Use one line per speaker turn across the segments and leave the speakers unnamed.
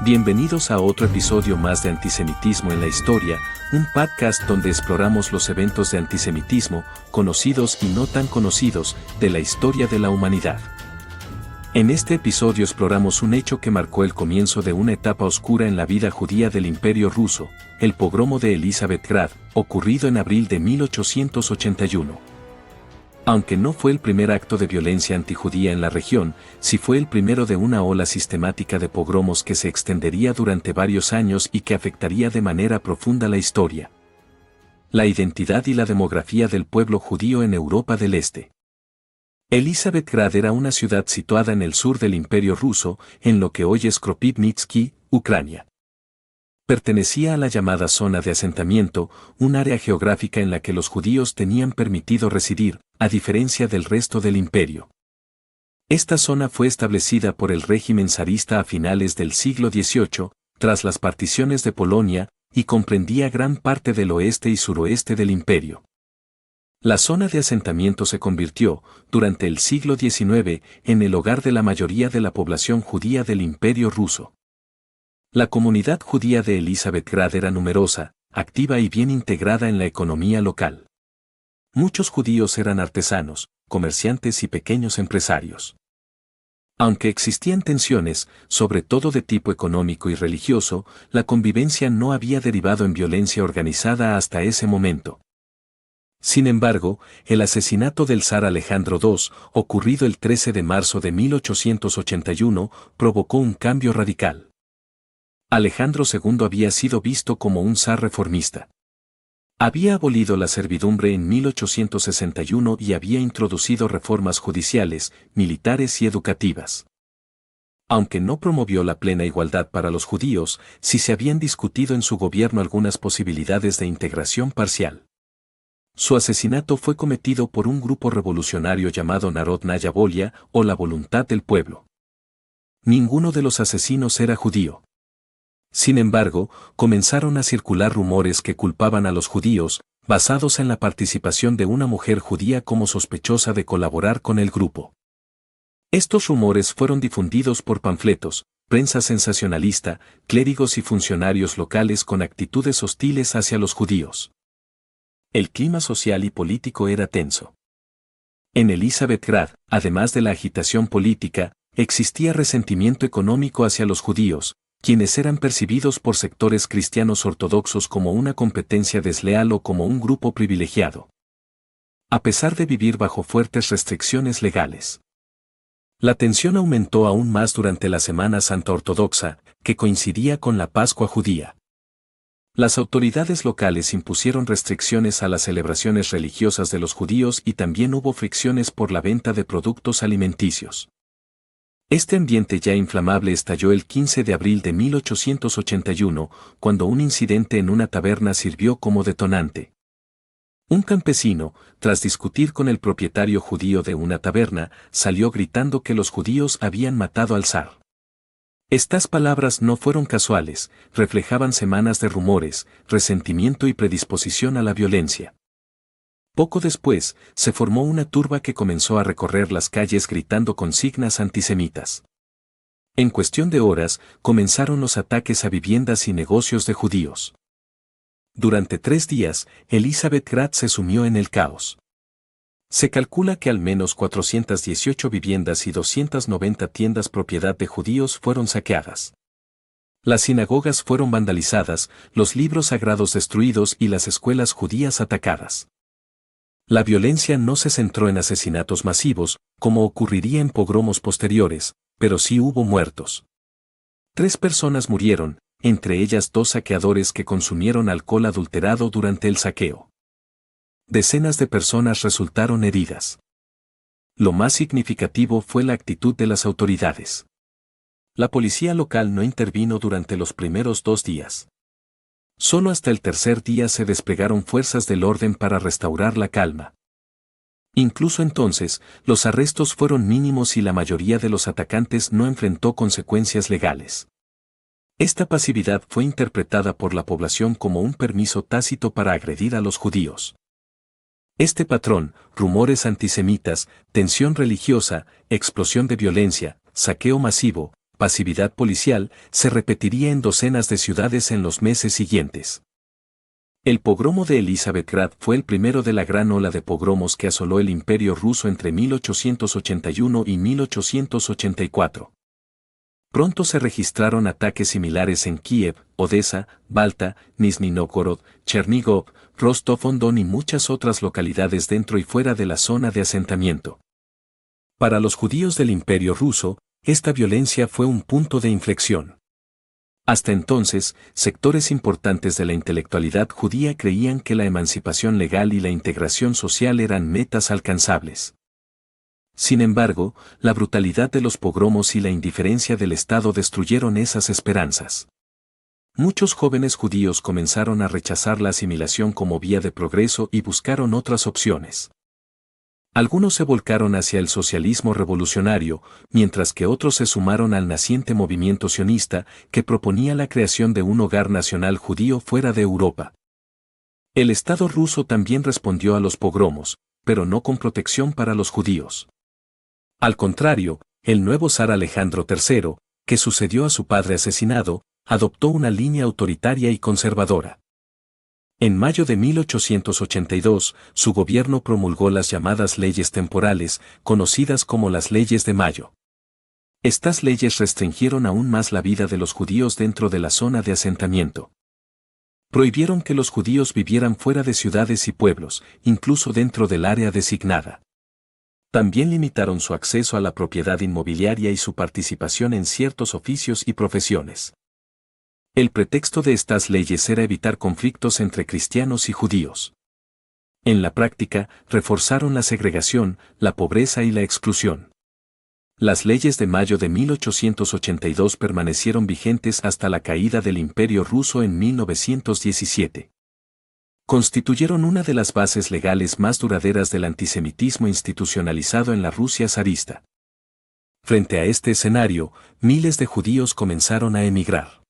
Bienvenidos a otro episodio más de Antisemitismo en la Historia, un podcast donde exploramos los eventos de antisemitismo, conocidos y no tan conocidos, de la historia de la humanidad. En este episodio exploramos un hecho que marcó el comienzo de una etapa oscura en la vida judía del Imperio Ruso, el pogromo de Elisabethgrad, ocurrido en abril de 1881. Aunque no fue el primer acto de violencia antijudía en la región, sí fue el primero de una ola sistemática de pogromos que se extendería durante varios años y que afectaría de manera profunda la historia, la identidad y la demografía del pueblo judío en Europa del Este. Elisabethgrad era una ciudad situada en el sur del Imperio Ruso, en lo que hoy es Kropivnitsky, Ucrania. Pertenecía a la llamada zona de asentamiento, un área geográfica en la que los judíos tenían permitido residir, a diferencia del resto del imperio. Esta zona fue establecida por el régimen zarista a finales del siglo XVIII, tras las particiones de Polonia, y comprendía gran parte del oeste y suroeste del imperio. La zona de asentamiento se convirtió, durante el siglo XIX, en el hogar de la mayoría de la población judía del Imperio Ruso. La comunidad judía de Elisabethgrad era numerosa, activa y bien integrada en la economía local. Muchos judíos eran artesanos, comerciantes y pequeños empresarios. Aunque existían tensiones, sobre todo de tipo económico y religioso, la convivencia no había derivado en violencia organizada hasta ese momento. Sin embargo, el asesinato del zar Alejandro II, ocurrido el 13 de marzo de 1881, provocó un cambio radical. Alejandro II había sido visto como un zar reformista. Había abolido la servidumbre en 1861 y había introducido reformas judiciales, militares y educativas. Aunque no promovió la plena igualdad para los judíos, sí se habían discutido en su gobierno algunas posibilidades de integración parcial. Su asesinato fue cometido por un grupo revolucionario llamado Narodnaya Volia, o la voluntad del pueblo. Ninguno de los asesinos era judío. Sin embargo, comenzaron a circular rumores que culpaban a los judíos, basados en la participación de una mujer judía como sospechosa de colaborar con el grupo. Estos rumores fueron difundidos por panfletos, prensa sensacionalista, clérigos y funcionarios locales con actitudes hostiles hacia los judíos. El clima social y político era tenso. En Elisabethgrad, además de la agitación política, existía resentimiento económico hacia los judíos, quienes eran percibidos por sectores cristianos ortodoxos como una competencia desleal o como un grupo privilegiado. A pesar de vivir bajo fuertes restricciones legales, la tensión aumentó aún más durante la Semana Santa Ortodoxa, que coincidía con la Pascua judía. Las autoridades locales impusieron restricciones a las celebraciones religiosas de los judíos y también hubo fricciones por la venta de productos alimenticios. Este ambiente ya inflamable estalló el 15 de abril de 1881, cuando un incidente en una taberna sirvió como detonante. Un campesino, tras discutir con el propietario judío de una taberna, salió gritando que los judíos habían matado al zar. Estas palabras no fueron casuales, reflejaban semanas de rumores, resentimiento y predisposición a la violencia. Poco después, se formó una turba que comenzó a recorrer las calles gritando consignas antisemitas. En cuestión de horas, comenzaron los ataques a viviendas y negocios de judíos. Durante 3 días, Elisabethgrad se sumió en el caos. Se calcula que al menos 418 viviendas y 290 tiendas propiedad de judíos fueron saqueadas. Las sinagogas fueron vandalizadas, los libros sagrados destruidos y las escuelas judías atacadas. La violencia no se centró en asesinatos masivos, como ocurriría en pogromos posteriores, pero sí hubo muertos. 3 personas murieron, entre ellas 2 saqueadores que consumieron alcohol adulterado durante el saqueo. Decenas de personas resultaron heridas. Lo más significativo fue la actitud de las autoridades. La policía local no intervino durante los primeros 2 días. Solo hasta el tercer día se desplegaron fuerzas del orden para restaurar la calma. Incluso entonces, los arrestos fueron mínimos y la mayoría de los atacantes no enfrentó consecuencias legales. Esta pasividad fue interpretada por la población como un permiso tácito para agredir a los judíos. Este patrón, rumores antisemitas, tensión religiosa, explosión de violencia, saqueo masivo, pasividad policial, se repetiría en docenas de ciudades en los meses siguientes. El pogromo de Elisabethgrad fue el primero de la gran ola de pogromos que asoló el Imperio ruso entre 1881 y 1884. Pronto se registraron ataques similares en Kiev, Odessa, Balta, Nizhny Nóvgorod, Chernigov, Rostov-on-Don y muchas otras localidades dentro y fuera de la zona de asentamiento. Para los judíos del Imperio ruso, esta violencia fue un punto de inflexión. Hasta entonces, sectores importantes de la intelectualidad judía creían que la emancipación legal y la integración social eran metas alcanzables. Sin embargo, la brutalidad de los pogromos y la indiferencia del Estado destruyeron esas esperanzas. Muchos jóvenes judíos comenzaron a rechazar la asimilación como vía de progreso y buscaron otras opciones. Algunos se volcaron hacia el socialismo revolucionario, mientras que otros se sumaron al naciente movimiento sionista que proponía la creación de un hogar nacional judío fuera de Europa. El Estado ruso también respondió a los pogromos, pero no con protección para los judíos. Al contrario, el nuevo zar Alejandro III, que sucedió a su padre asesinado, adoptó una línea autoritaria y conservadora. En mayo de 1882, su gobierno promulgó las llamadas leyes temporales, conocidas como las leyes de Mayo. Estas leyes restringieron aún más la vida de los judíos dentro de la zona de asentamiento. Prohibieron que los judíos vivieran fuera de ciudades y pueblos, incluso dentro del área designada. También limitaron su acceso a la propiedad inmobiliaria y su participación en ciertos oficios y profesiones. El pretexto de estas leyes era evitar conflictos entre cristianos y judíos. En la práctica, reforzaron la segregación, la pobreza y la exclusión. Las leyes de mayo de 1882 permanecieron vigentes hasta la caída del Imperio ruso en 1917. Constituyeron una de las bases legales más duraderas del antisemitismo institucionalizado en la Rusia zarista. Frente a este escenario, miles de judíos comenzaron a emigrar.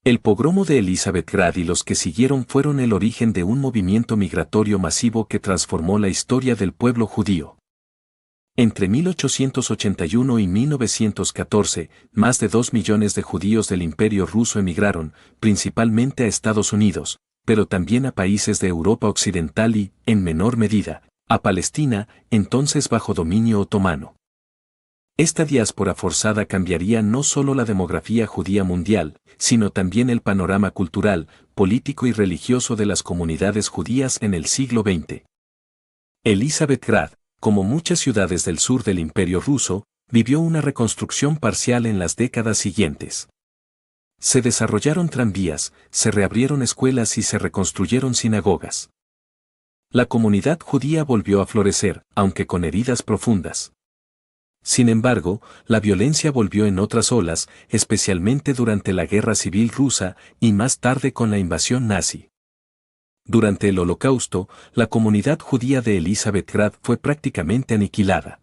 El pogromo de Elisabethgrad y los que siguieron fueron el origen de un movimiento migratorio masivo que transformó la historia del pueblo judío. Entre 1881 y 1914, más de 2 millones de judíos del Imperio ruso emigraron, principalmente a Estados Unidos, pero también a países de Europa Occidental y, en menor medida, a Palestina, entonces bajo dominio otomano. Esta diáspora forzada cambiaría no solo la demografía judía mundial, sino también el panorama cultural, político y religioso de las comunidades judías en el siglo XX. Elisabethgrad, como muchas ciudades del sur del Imperio ruso, vivió una reconstrucción parcial en las décadas siguientes. Se desarrollaron tranvías, se reabrieron escuelas y se reconstruyeron sinagogas. La comunidad judía volvió a florecer, aunque con heridas profundas. Sin embargo, la violencia volvió en otras olas, especialmente durante la Guerra Civil Rusa y más tarde con la invasión nazi. Durante el Holocausto, la comunidad judía de Elisabethgrad fue prácticamente aniquilada.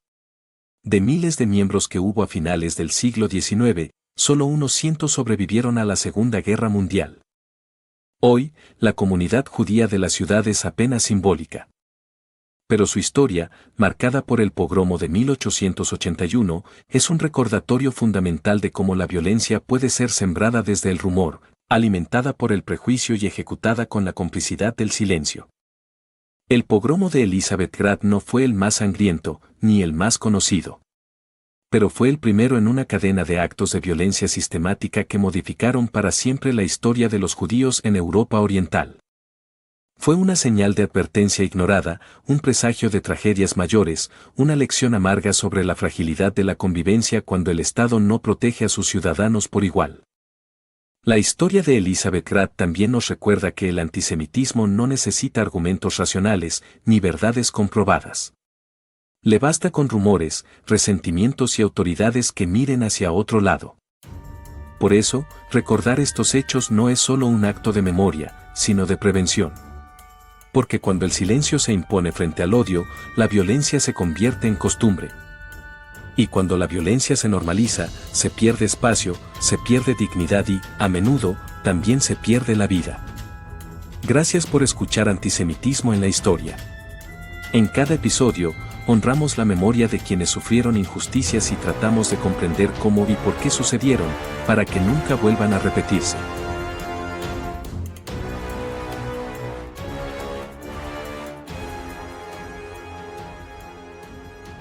De miles de miembros que hubo a finales del siglo XIX, solo unos cientos sobrevivieron a la Segunda Guerra Mundial. Hoy, la comunidad judía de la ciudad es apenas simbólica. Pero su historia, marcada por el pogromo de 1881, es un recordatorio fundamental de cómo la violencia puede ser sembrada desde el rumor, alimentada por el prejuicio y ejecutada con la complicidad del silencio. El pogromo de Elisabethgrad no fue el más sangriento, ni el más conocido. Pero fue el primero en una cadena de actos de violencia sistemática que modificaron para siempre la historia de los judíos en Europa Oriental. Fue una señal de advertencia ignorada, un presagio de tragedias mayores, una lección amarga sobre la fragilidad de la convivencia cuando el Estado no protege a sus ciudadanos por igual. La historia de Elisabethgrad también nos recuerda que el antisemitismo no necesita argumentos racionales ni verdades comprobadas. Le basta con rumores, resentimientos y autoridades que miren hacia otro lado. Por eso, recordar estos hechos no es solo un acto de memoria, sino de prevención. Porque cuando el silencio se impone frente al odio, la violencia se convierte en costumbre. Y cuando la violencia se normaliza, se pierde espacio, se pierde dignidad y, a menudo, también se pierde la vida. Gracias por escuchar Antisemitismo en la Historia. En cada episodio, Honramos la memoria de quienes sufrieron injusticias y tratamos de comprender cómo y por qué sucedieron, para que nunca vuelvan a repetirse.